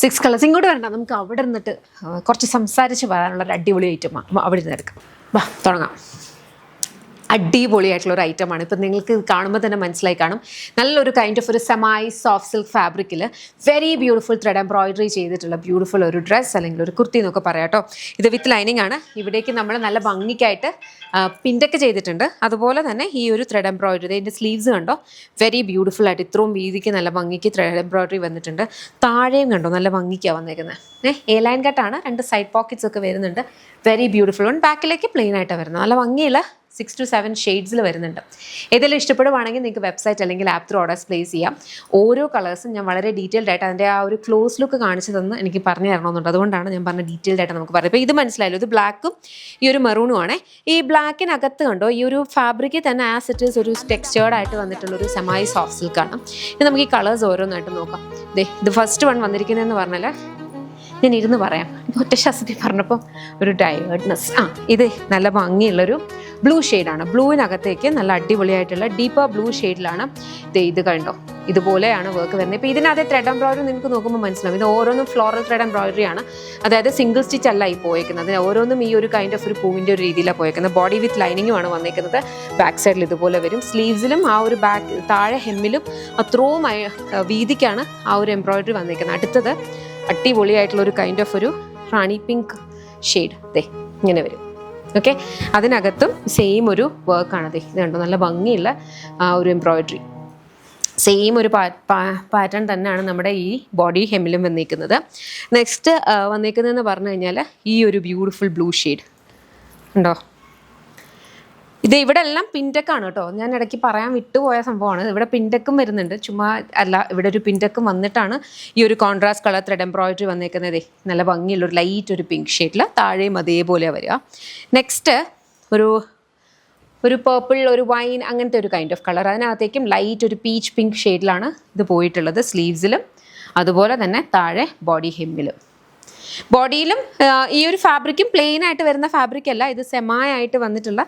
6 colours. ഇങ്ങോട്ട് വരണ്ട, നമുക്ക് അവിടെ നിന്നിട്ട് കുറച്ച് സംസാരിച്ച് വരാനുള്ളൊരു അടിപൊളി ഐറ്റമാണ്. അവിടെ നിന്ന് എടുക്കാം. വാ തുടങ്ങാം. അടിപൊളിയായിട്ടുള്ള ഒരു ഐറ്റമാണ്. ഇപ്പം നിങ്ങൾക്ക് കാണുമ്പോൾ തന്നെ മനസ്സിലായി കാണും. നല്ലൊരു കൈൻഡ് ഓഫ് ഒരു സെമൈ സോഫ്റ്റ് സിൽക്ക് ഫാബ്രിക്കിൽ വെരി ബ്യൂട്ടിഫുൾ ത്രെഡ് എംബ്രോയിഡറി ചെയ്തിട്ടുള്ള ബ്യൂട്ടിഫുൾ ഒരു ഡ്രസ്സ് അല്ലെങ്കിൽ ഒരു കുർത്തി എന്നൊക്കെ പറയാം കേട്ടോ. ഇത് വിത്ത് ലൈനിങ് ആണ്. ഇവിടേക്ക് നമ്മൾ നല്ല ഭംഗിക്കായിട്ട് പിൻറ്റൊക്കെ ചെയ്തിട്ടുണ്ട്. അതുപോലെ തന്നെ ഈ ഒരു ത്രെഡ് എംബ്രോയിഡറി, ഇതിൻ്റെ സ്ലീവ്സ് കണ്ടോ, വെരി ബ്യൂട്ടിഫുൾ ആയിട്ട് ഇത്രയും വീതിക്ക് നല്ല ഭംഗിക്ക് ത്രെഡ് എംബ്രോയിഡറി വന്നിട്ടുണ്ട്. താഴെയും കണ്ടോ നല്ല ഭംഗിക്കാണ് വന്നേക്കുന്നത്. എ ലൈൻ കട്ടാണ്. 2 സൈഡ് പോക്കറ്റ്സ് ഒക്കെ വരുന്നുണ്ട്. Very beautiful. ബാക്കിലേക്ക് പ്ലെയിൻ ആയിട്ടാണ് വരുന്നത്. നല്ല ഭംഗിയുള്ള 6 to 7 ഷെയ്ഡ്സിൽ വരുന്നുണ്ട്. ഏതെങ്കിലും ഇഷ്ടപ്പെടുവാണെങ്കിൽ നിങ്ങൾക്ക് വെബ്സൈറ്റ് അല്ലെങ്കിൽ ആപ്പ് ത്രൂ ഓർഡേഴ്സ് പ്ലേസ് ചെയ്യാം. ഓരോ കളേഴ്സും ഞാൻ വളരെ ഡീറ്റെയിൽഡ് ആയിട്ട് അതിൻ്റെ ആ ഒരു ക്ലോസ് ലുക്ക് കാണിച്ചു തന്ന് എനിക്ക് പറഞ്ഞു തരണമെന്നുണ്ട്. അതുകൊണ്ടാണ് ഞാൻ പറഞ്ഞ ഡീറ്റെയിൽഡ് ആയിട്ട് നമുക്ക് പറയാം. ഇപ്പോൾ ഇത് മനസ്സിലായല്ലോ, ഇത് ബ്ലാക്കും ഈ ഒരു മെറൂണും ആണ്. ഈ ബ്ലാക്കിനകത്ത് കണ്ടോ ഈ ഒരു ഫാബ്രിക്കിൽ തന്നെ ആസ് ഇറ്റ് ഈസ് ഒരു ടെക്സ്ചേർഡ് ആയിട്ട് വന്നിട്ടുള്ളൊരു സെമൈ സോഫ്റ്റ് സിൽക്കാണ്. ഇനി നമുക്ക് ഈ കളേഴ്സ് ഓരോന്നായിട്ട് നോക്കാം. ഇത് ഫസ്റ്റ് വൺ വന്നിരിക്കുന്നതെന്ന് പറഞ്ഞാൽ ഞാൻ ഇരുന്ന് പറയാം, ഒറ്റ ശ്വാസത്തിൽ പറഞ്ഞപ്പോൾ ഒരു ടയേർഡ്നെസ്. ഇത് നല്ല ഭംഗിയുള്ളൊരു ബ്ലൂ ഷെയ്ഡാണ്. ബ്ലൂവിനകത്തേക്ക് നല്ല അടിപൊളിയായിട്ടുള്ള ഡീപ്പർ ബ്ലൂ ഷെയ്ഡിലാണ് ഇത് കണ്ടോ, ഇതുപോലെയാണ് വർക്ക് വരുന്നത്. ഇപ്പോൾ ഇതിനകത്ത് ത്രെഡ് എംബ്രോയിഡറി നിങ്ങൾക്ക് നോക്കുമ്പോൾ മനസ്സിലാവും. ഇത് ഓരോന്നും ഫ്ലോറൽ ത്രെഡ് എംബ്രോയിഡറി ആണ്. അതായത് സിംഗിൾ സ്റ്റിച്ച് അല്ല ഈ പോയേക്കുന്നത്. ഓരോന്നും ഈ ഒരു കൈൻഡ് ഓഫ് ഒരു പൂവിൻ്റെ ഒരു രീതിയിലാണ് പോയേക്കുന്നത്. ബോഡി വിത്ത് ലൈനിങ്ങുമാണ് വന്നേക്കുന്നത്. ബാക്ക് സൈഡിൽ ഇതുപോലെ വരും. സ്ലീവ്സിലും ആ ഒരു ബാക്ക് താഴെ ഹെമ്മിലും അത്രയും വീതിക്കാണ് ആ ഒരു എംബ്രോയിഡറി വന്നേക്കുന്നത്. അടുത്തത് അടിപൊളിയായിട്ടുള്ള ഒരു കൈൻഡ് ഓഫ് ഒരു റാണി പിങ്ക് ഷെയ്ഡ് ഇങ്ങനെ വരും. ഓക്കെ, അതിനകത്തും സെയിം ഒരു വർക്കാണ്. ഇത് കണ്ടോ, നല്ല ഭംഗിയുള്ള ഒരു എംബ്രോയിഡറി. സെയിം ഒരു പാറ്റേൺ തന്നെയാണ് നമ്മുടെ ഈ ബോഡി ഹെമ്മിലും വന്നിരിക്കുന്നത്. നെക്സ്റ്റ് വന്നിരിക്കുന്നതെന്ന് പറഞ്ഞു കഴിഞ്ഞാൽ ഈ ഒരു ബ്യൂട്ടിഫുൾ ബ്ലൂ ഷെയ്ഡ് ഉണ്ടോ. ഇത് ഇവിടെ എല്ലാം പിൻറ്റക്കാണ് കേട്ടോ. ഞാൻ ഇടയ്ക്ക് പറയാൻ വിട്ടുപോയ സംഭവമാണ്. ഇവിടെ പിൻറ്റക്കും വരുന്നുണ്ട്, ചുമ്മാ അല്ല. ഇവിടെ ഒരു പിൻറ്റക്കും വന്നിട്ടാണ് ഈ ഒരു കോൺട്രാസ്റ്റ് കളർ ത്രെഡ് എംബ്രോയിഡറി വന്നേക്കുന്നത്. നല്ല ഭംഗിയുള്ള ഒരു ലൈറ്റ് ഒരു പിങ്ക് ഷെയ്ഡിൽ താഴെയും അതേപോലെ വരിക. നെക്സ്റ്റ് ഒരു പേർപ്പിൾ, ഒരു വൈൻ, അങ്ങനത്തെ ഒരു കൈൻഡ് ഓഫ് കളർ. അതിനകത്തേക്കും ലൈറ്റ് ഒരു പീച്ച് പിങ്ക് ഷെയ്ഡിലാണ് ഇത് പോയിട്ടുള്ളത്. സ്ലീവ്സിലും അതുപോലെ തന്നെ താഴെ ബോഡി ഹെമ്മിലും. ബോഡിയിലും ഈ ഒരു ഫാബ്രിക്കും പ്ലെയിൻ ആയിട്ട് വരുന്ന ഫാബ്രിക് അല്ല, ഇത് സെമായി ആയിട്ട് വന്നിട്ടുള്ള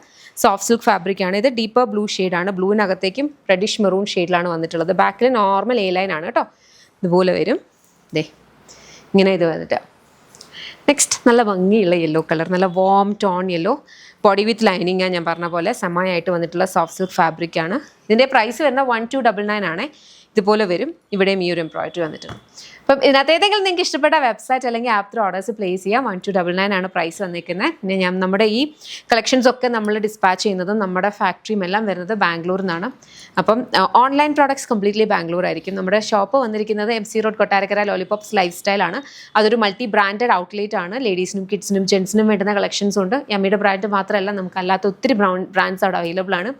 സോഫ്റ്റ് സിൽക്ക് ഫാബ്രിക്കാണ്. ഇത് ഡീപ്പർ ബ്ലൂ ഷെയ്ഡാണ്. ബ്ലൂവിനകത്തേക്കും റെഡിഷ് മെറൂൺ ഷെയ്ഡിലാണ് വന്നിട്ടുള്ളത്. ബാക്കിൽ നോർമൽ എ ലൈൻ ആണ് കേട്ടോ. ഇതുപോലെ വരും. ഇങ്ങനെ ഇത് വന്നിട്ട്. നെക്സ്റ്റ് നല്ല ഭംഗിയുള്ള യെല്ലോ കളർ, നല്ല warm tone yellow. Body with lining ഞാൻ പറഞ്ഞ പോലെ സെമായി ആയിട്ട് വന്നിട്ടുള്ള സോഫ്റ്റ് സിൽക്ക് ഫാബ്രിക്കാണ്. ഇതിൻ്റെ പ്രൈസ് വരുന്നത് 1299 ആണ്. ഇതുപോലെ വരും. ഇവിടെയും ഈ ഒരു എംബ്രോയിഡറി വന്നിട്ടുണ്ട്. അപ്പം ഇതിനകത്ത് ഏതെങ്കിലും നിങ്ങൾക്ക് ഇഷ്ടപ്പെട്ട വെബ്സൈറ്റ് അല്ലെങ്കിൽ ആപ്പ് ത്രൂ ഓർഡേഴ്സ് പ്ലേസ് ചെയ്യാം. 1299 ആണ് പ്രൈസ് വന്നിരിക്കുന്നത്. പിന്നെ നമ്മുടെ ഈ കളക്ഷൻസ് ഒക്കെ നമ്മൾ ഡിസ്പാച്ച് ചെയ്യുന്നതും നമ്മുടെ ഫാക്ടറിയും എല്ലാം വരുന്നത് ബാംഗ്ലൂരിൽ നിന്നാണ്. അപ്പം ഓൺലൈൻ പ്രോഡക്ട്സ് കംപ്ലീറ്റ്ലി ബാംഗ്ലൂർ ആയിരിക്കും. നമ്മുടെ ഷോപ്പ് വന്നിരിക്കുന്നത് MC road Kottarakkara lollipops life സ്റ്റൈലാണ്. അതൊരു മൾട്ടി ബ്രാൻഡഡ് ഔട്ട്ലെറ്റ് ആണ്. ലേഡീസിനും കിഡ്സിനും ജെൻസിനും വേണ്ടുന്ന കളക്ഷൻസും ഉണ്ട്. യമ്മിയുടെ ബ്രാൻഡ് മാത്രമല്ല, നമുക്ക് അല്ലാത്ത ഒത്തിരി ബ്രാൻഡ്സ് അവിടെ അവൈലബിൾ ആണ്.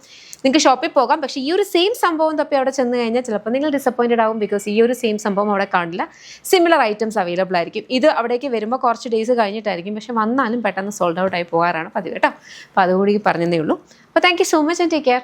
നിങ്ങൾക്ക് ഷോപ്പിൽ പോകാം. പക്ഷേ ഈ ഒരു സെയിം സംഭവം തപ്പി അവിടെ ചെന്ന് കഴിഞ്ഞാൽ ചിലപ്പോൾ നിങ്ങൾ ഡിസപ്പോയിൻറ്റഡ് ആവും. ബിക്കോസ് ഈ ഒരു സെയിം സംഭവം അവിടെ കാണില്ല. സിമിലർ ഐറ്റംസ് അവൈലബിൾ ആയിരിക്കും. ഇത് അവിടേക്ക് വരുമ്പോൾ കുറച്ച് ഡേയ്സ് കഴിഞ്ഞിട്ടായിരിക്കും. പക്ഷെ വന്നാലും പെട്ടെന്ന് സോൾഡ് ഔട്ട് ആയി പോകാറാണ് പതിവ് കേട്ടോ. അപ്പോൾ അതുകൂടി പറഞ്ഞതേ ഉള്ളൂ. അപ്പോൾ thank you so much and take care.